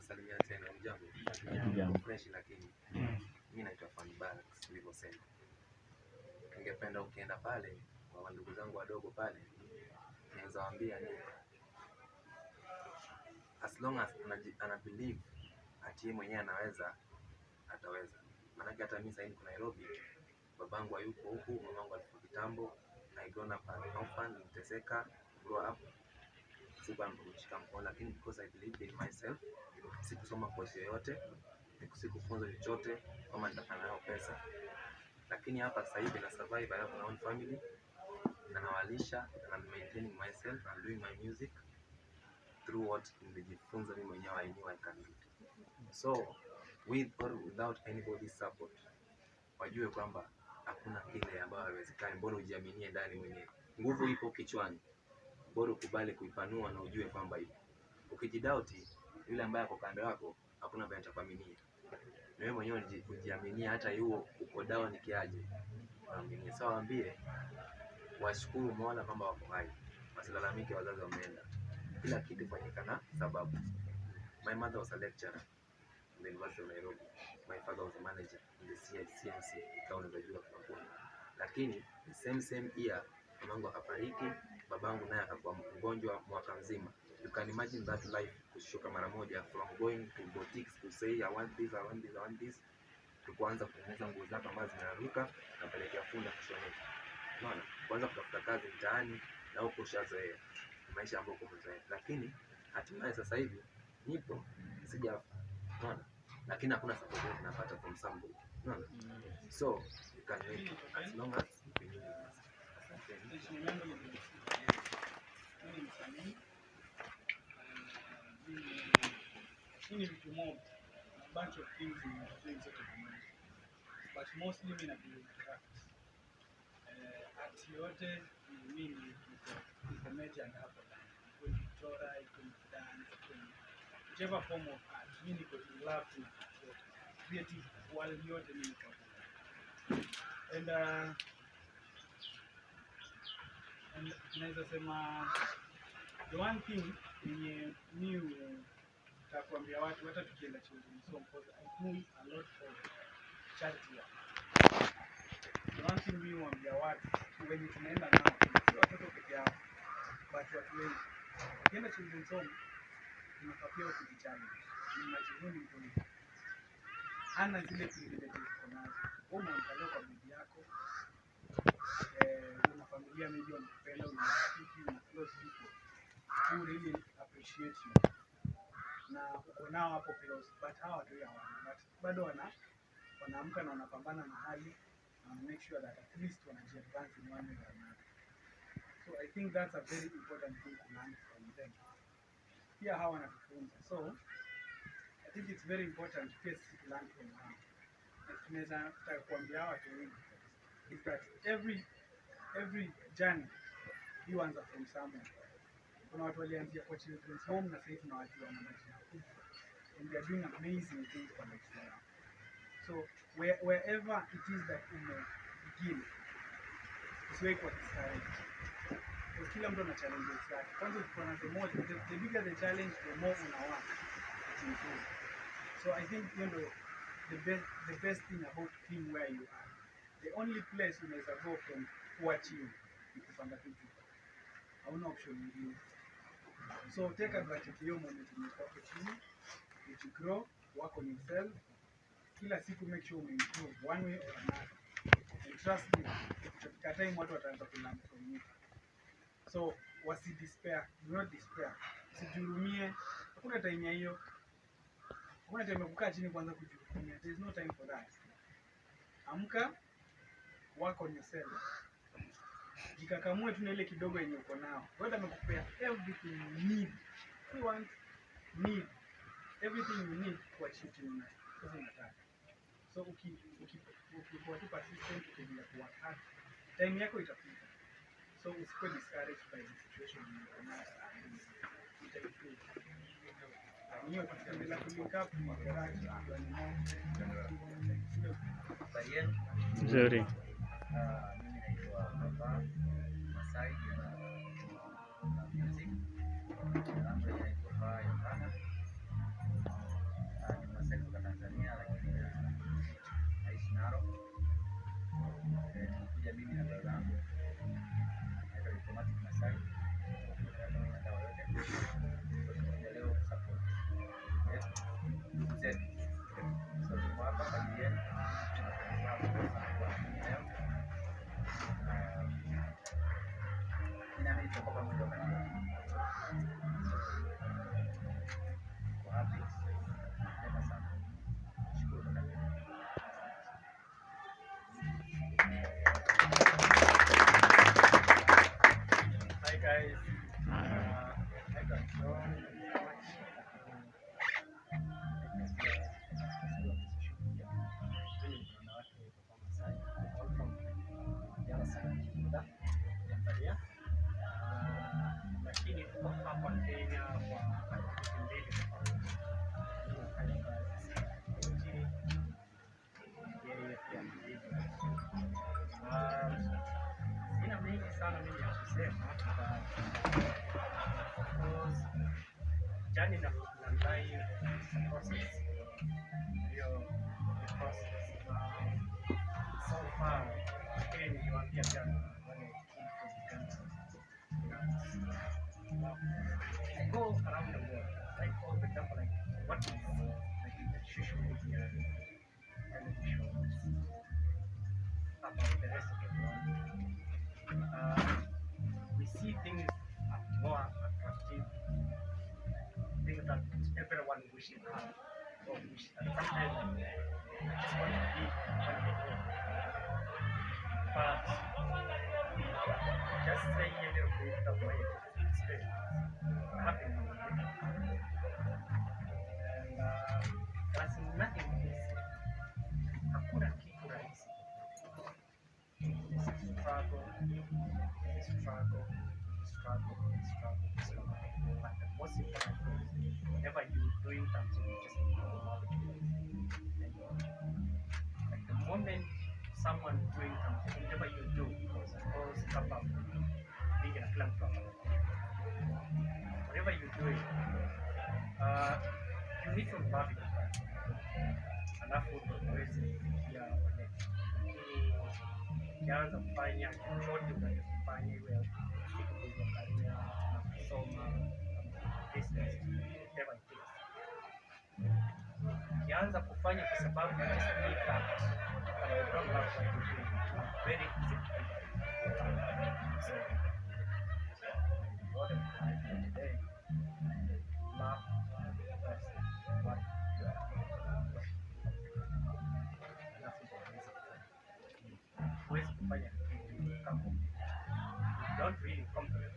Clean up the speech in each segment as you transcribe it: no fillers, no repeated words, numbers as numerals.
Salimia tena jambo fresh, lakini mimi naitwa Fan Barks nilivyosema. Ningependa ukienda pale kwa ndugu zangu wadogo pale, naweza waambia ni as long as ana believe ati yeye mwenyewe anaweza, ataweza. Maana hata mimi sasa niko Nairobi, babangu hayuko huku, mamangu alikuwa kitambo, I grown up an orphan, niteseka, grow up sikuwa mshika mkono, lakini because I believe in myself, sikusoma course yoyote, sikufunza chochote kama nitafanya nayo pesa. Lakini hapa sasa hivi na survive, I have my own family, na nawalisha, and I'm maintaining myself, I'm doing my music through what nilijifunza mimi mwenyewe, I knew I can do. So with or without anybody's support, wajue kwamba hakuna kile ambacho haiwezekani. Mbona ujiaminie ndani mwenyewe? Nguvu ipo kichwani, bora ukubali kuipanua na ujue kwamba ipo. Ukijidoubt, yule ambaye ako kando yako hakuna mtu atakuaminia. Wewe mwenyewe ujiaminie, hata yuo uko down kiaje, waaminie. Sawa, waambie washukuru Mola kwamba wako hai, wasilalamike wazazi wameenda. Kila kitu fanyika na sababu. My mother was a lecturer in the University of Nairobi. My father was a manager in the CMC, kama unajua kwa. Lakini the same year mamangu akafariki, babangu naye akakuwa mgonjwa mwaka mzima. You can imagine that life kushuka mara moja, from going to boutiques to say I want this, I want this, I want this, to kuanza kuuza nguo zako ambazo zinaruka na pelekea funda kushoneka. Unaona? Kuanza kutafuta kazi mtaani na huko ushazoea maisha ambayo uko mzoea. Lakini hatimaye sasa hivi nipo sijafa. Unaona? Lakini hakuna support tunapata from somebody. Unaona? So you can make it as long as you believe in yourself. Ini vitu mob, a bunch of things in doing sort of money, but mostly mimi na believe practice. Ati yote mimi niko major and hapo ndani. Iko kuchora, iko dance, iko whichever form of art. Mimi niko in love to creative world yote mimi niko. And naweza sema the one thing yenye mimi takuambia watu hata tukienda children's home, because I do a lot of charity work. The one thing mimi huambia watu wenye tunaenda nao, sio watoto peke yao, but watu wengi. Ukienda children's home, unapapia kujichallenge. Ni majirani mtu ana zile privileges unazo. Wewe unaangalia kwa bibi yako, una familia maybe unapenda, una rafiki, una close people who really appreciate you. Na uko nao hapo close, but hawa watu hawana, but bado wanaamka na wanapambana na hali na make sure that at least wanajiadvance in one way or another. So I think that's a very important thing to learn from them. Pia hawa wanatufunza. So I think it's very important to learn from them. Tunaweza kuambia watu wengi is that every journey you answer from somewhere. Kuna watu walianzia kwa children's home na sasa tunawajua na maisha kubwa, and they are doing amazing things for maisha yao. So wherever it is that begin, usiwe kwa discouraged. Kwa kila mtu ana challenges zake. Kwanza ukiona the bigger the challenge, the more una work to improve. So I think the best thing about being where you are, the only place you may go from watching is kupanda kitu. Hauna option nyingine. So take advantage of your moment in your opportunity, to grow, work on yourself. Kila siku make sure you improve one way or another. And trust me, at time watu wataanza kulearn from you. So wasi despair, do not despair. Usijihurumie. Hakuna time ya hiyo. Hakuna time ya kukaa chini kwanza kujihurumia. There is no time for that. Amka, work on yourself. Jikakamue tu na ile kidogo yenye uko nao. God amekupea everything you need. You want, need everything you need to achieve what you want. So ukikuwa tu persistent, ukiendelea kuwork hard, time yako itafika. So usikuwe discouraged by the situation you're in. Itaimprove. Niyo tukiendelea kulink up kwa garage nzuri. Mimi naitwa Papa Masai na music. journey na life is a process. The process. So far, again, you are here when I came from Uganda. I go around the world, like for example, like what we see, like in the social media, television, about the rest of the world. We see things are more attractive, things that everyone wishes to have, or wish. And sometimes I just want to be one of them. But just saying a little bit of my experience happened in Uganda. And there's nothing easy. Hakuna kitu rahisi. It's a struggle, struggle, struggle, struggle, struggle. But the most important thing is whenever you're doing something, you just need to know. Like the moment someone doing something, whatever you do, because always come up being a clan from whatever you're doing, you need to love it. Alafu ndo uweze kufikia connect. Ukianza kufanya chochote unachofanya iwe kuangalia na kusoma business whatever it is. Ukianza kufanya kwa sababu ya just need that and you don't love what you do, it's very easy to do. So what I'm trying today, love the best what you are doing. Alafu ndo uweze kufanya. Huwezi kufanya kitu kama don't really comprehend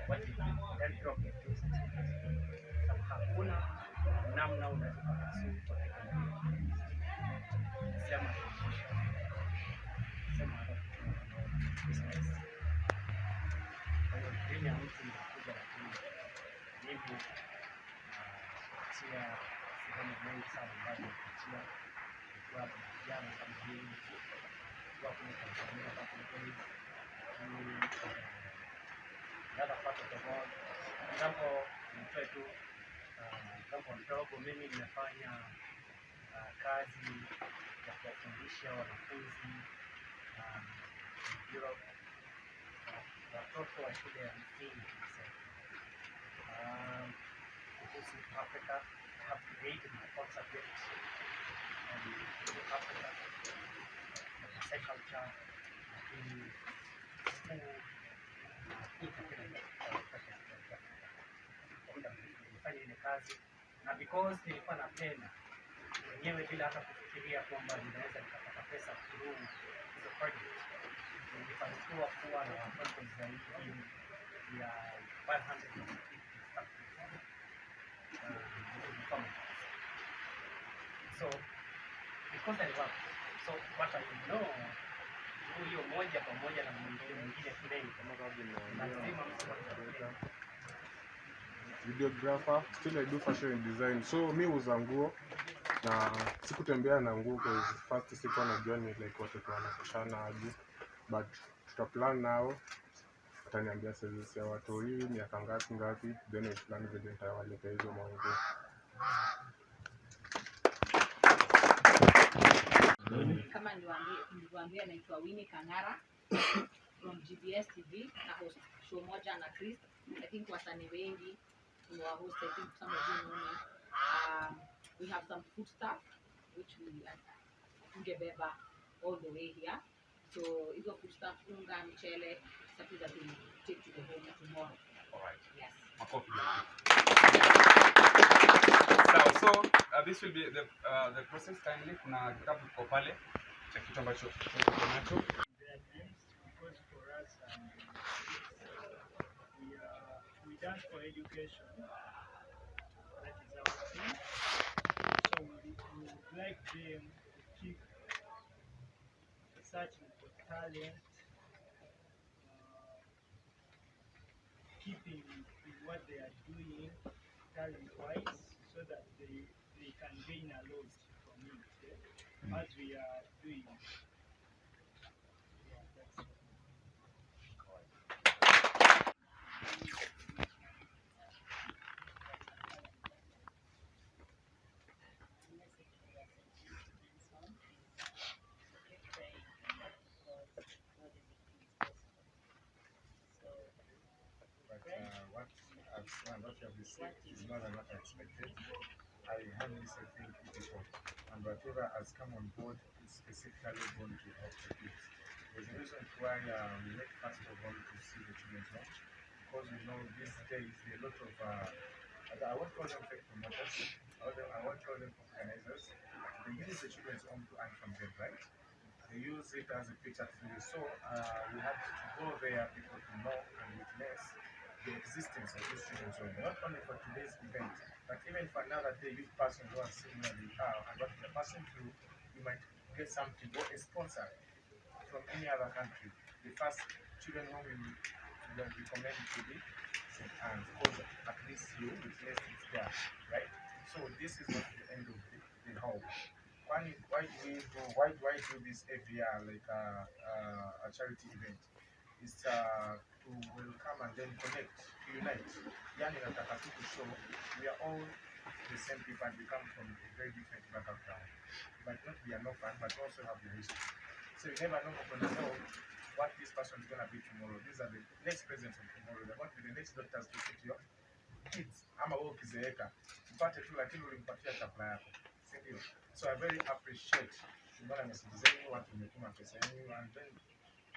what you do, then drop it to sababu hakuna namna unaweza kupursue sema business. Kwa hiyo dream ya mtu inakuja, lakini mimi kupitia sehemu mengi sana ambazo kupitia kwa vijana kama hii kwa kule Tanzania kwa kule another part of the world. Example, nitoe tu example ndogo. Mimi nimefanya kazi ya kuwafundisha wanafunzi Europe, watoto wa shule ya msingi kuhusu Africa. I have created my own subject and Africa, the culture, in school. Nilifanya ile kazi na because nilikuwa napenda mwenyewe bila hata kufikiria kwamba ninaweza nikapata pesa through hizo project. Nilifanikiwa kuwa na watoto zaidi ya 550 so because I love so what I know huyo moja pamoja na mwingine today lazima videographer, still I do fashion and design. So mi uza nguo na sikutembea na nguo because first sikuwa najua ni like watoto wanatoshana aje, but tutaplan nao, wataniambia sizes ya watu hii miaka ngapi, then we plan vile nitawaletea hizo manguo. Kama niliwaambia naitwa Winnie Kangara from GBS TV na host show moja na Chris. I think wasanii wengi wa host, I think some of you know me. We have some food stuff which we tungebeba all the way here. So hizo food stuff, unga, mchele, something that we take to the home tomorrow. Alright. Yes. So this will be the process. Kindly kuna kitabu kiko pale cha kitu ambacho tuko nacho. Because for us we done for education, that is our thing. So we would like them to keep searching for talent, keeping in what they are doing talent wise, so that they can gain a lot from it, as we are doing. Yeah, that's it. and what you have received is more than what I expected. I humbly say thank you people. And whatever has come on board is specifically going to help the kids. There's a reason why we make first of all to see the children's home, because we know these days there are a lot of, I won't call them fake promoters, I won't call them organizers. They use the children's home to earn from them, right? They use it as a picture to you. So we have to go there, people to know and witness the existence of this children's home, not only for today's event, but even for another day. You person who are seeing where they are and what they're passing through, you might get something or a sponsor from any other country. The first children home we will recommend to be St. Anne's, because at least you witnessed it there, right? So this is not the end of the home. Why do this every year, like a charity event? Is to welcome and then connect, unite. Yani nataka tu to show we are all the same people and we come from a very different background. But not be an orphan, but also have the history. So you never know what this person is going to be tomorrow. These are the next presidents of tomorrow. They're going to be the next doctors to treat your kids. Ama wewe ukizeeka upate tu, lakini ulimpatia chakula yako, si ndio? So I very appreciate tumeona message zenu, watu umetuma pesa yenu, and then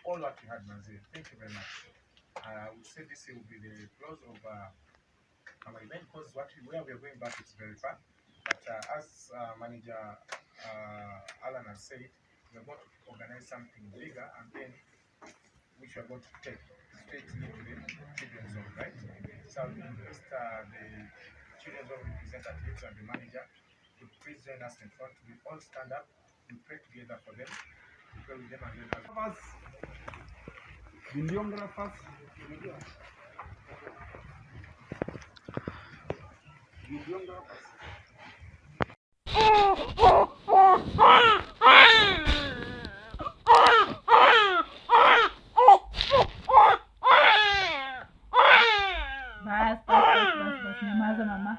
all what you had, Manzi. Thank you very much. I would say this will be the close of our event, because where we are going back is very far. But as manager Alan has said, we are going to organize something bigger, and then which we are going to take straight into the children's zone, right? So I'll request the children's zone representatives and the manager to please join us in front. We all stand up, we pray together for them, we pray with them, and then videographers, Bas, nyamaza mama.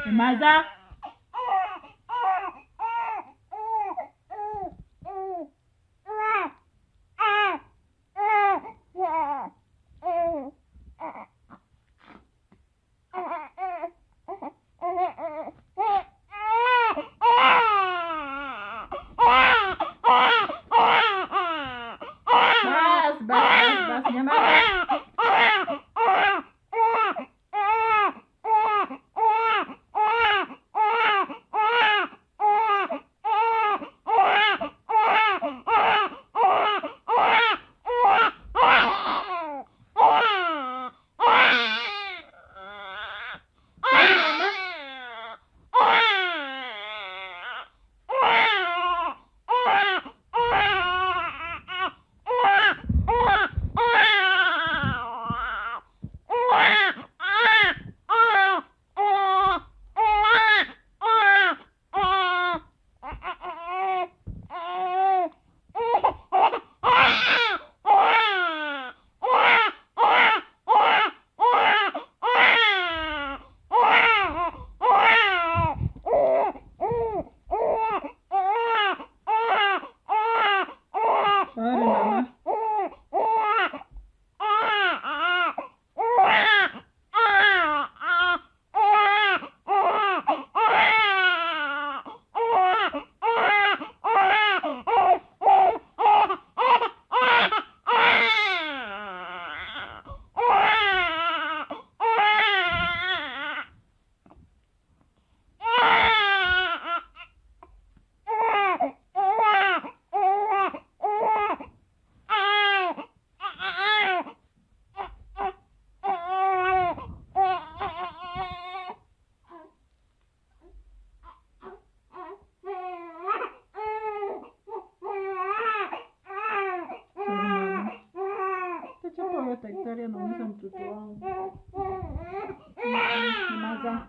Nyamaza. Bas, nyamaza. Daktari anauliza mtoto wangu. Nyamaza.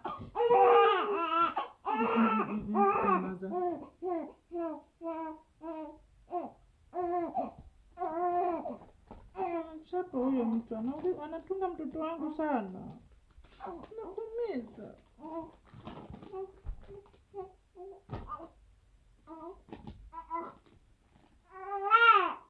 Nyamaza. Shapo huyo mtu anatunga mtoto wangu sana. Nakuumiza.